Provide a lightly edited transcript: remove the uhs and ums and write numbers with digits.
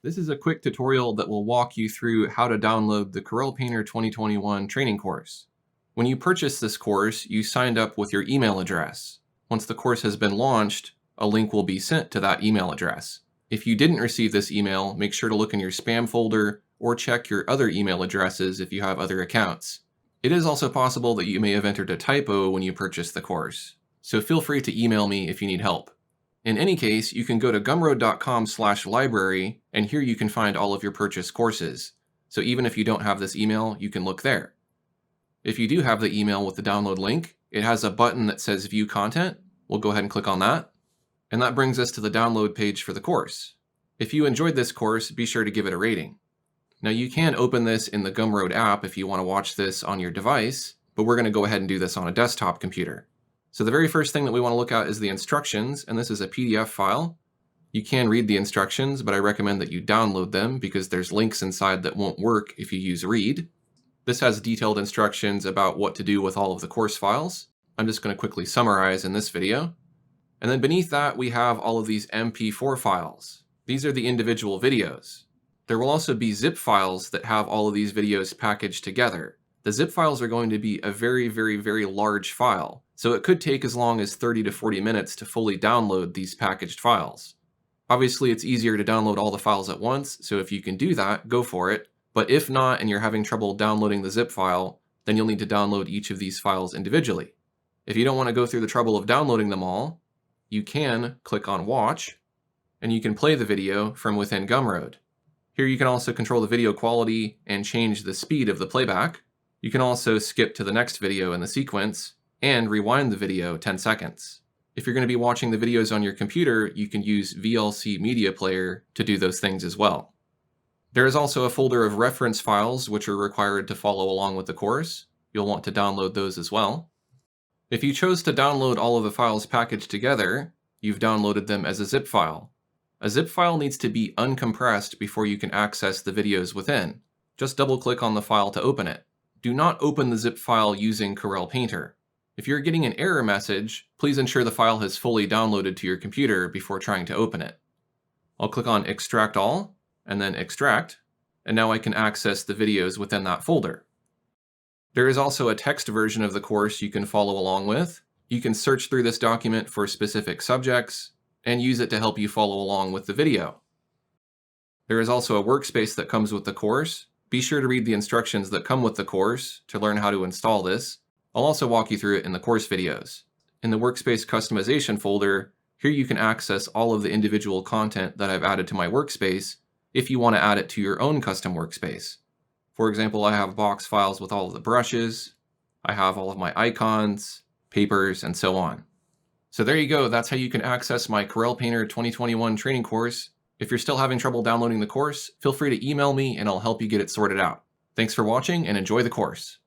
This is a quick tutorial that will walk you through how to download the Corel Painter 2021 training course. When you purchased this course, you signed up with your email address. Once the course has been launched, a link will be sent to that email address. If you didn't receive this email, make sure to look in your spam folder or check your other email addresses if you have other accounts. It is also possible that you may have entered a typo when you purchased the course, so feel free to email me if you need help. In any case, you can go to gumroad.com/library, and here you can find all of your purchased courses. So even if you don't have this email, you can look there. If you do have the email with the download link, it has a button that says View Content. We'll go ahead and click on that. And that brings us to the download page for the course. If you enjoyed this course, be sure to give it a rating. Now you can open this in the Gumroad app if you want to watch this on your device, but we're going to go ahead and do this on a desktop computer. So the very first thing that we want to look at is the instructions, and this is a PDF file. You can read the instructions, but I recommend that you download them because there's links inside that won't work if you use read. This has detailed instructions about what to do with all of the course files. I'm just going to quickly summarize in this video. And then beneath that, we have all of these MP4 files. These are the individual videos. There will also be zip files that have all of these videos packaged together. The zip files are going to be a very, very, very large file, so it could take as long as 30 to 40 minutes to fully download these packaged files. Obviously, it's easier to download all the files at once, so if you can do that, go for it. But if not, and you're having trouble downloading the zip file, then you'll need to download each of these files individually. If you don't want to go through the trouble of downloading them all, you can click on Watch, and you can play the video from within Gumroad. Here you can also control the video quality and change the speed of the playback. You can also skip to the next video in the sequence and rewind the video 10 seconds. If you're going to be watching the videos on your computer, you can use VLC Media Player to do those things as well. There is also a folder of reference files which are required to follow along with the course. You'll want to download those as well. If you chose to download all of the files packaged together, you've downloaded them as a zip file. A zip file needs to be uncompressed before you can access the videos within. Just double-click on the file to open it. Do not open the zip file using Corel Painter. If you're getting an error message, please ensure the file has fully downloaded to your computer before trying to open it. I'll click on Extract All, and then Extract, and now I can access the videos within that folder. There is also a text version of the course you can follow along with. You can search through this document for specific subjects, and use it to help you follow along with the video. There is also a workspace that comes with the course. Be sure to read the instructions that come with the course to learn how to install this. I'll also walk you through it in the course videos. In the Workspace Customization folder, here you can access all of the individual content that I've added to my workspace if you want to add it to your own custom workspace. For example, I have box files with all of the brushes, I have all of my icons, papers, and so on. So there you go, that's how you can access my Corel Painter 2021 training course. If you're still having trouble downloading the course, feel free to email me and I'll help you get it sorted out. Thanks for watching and enjoy the course.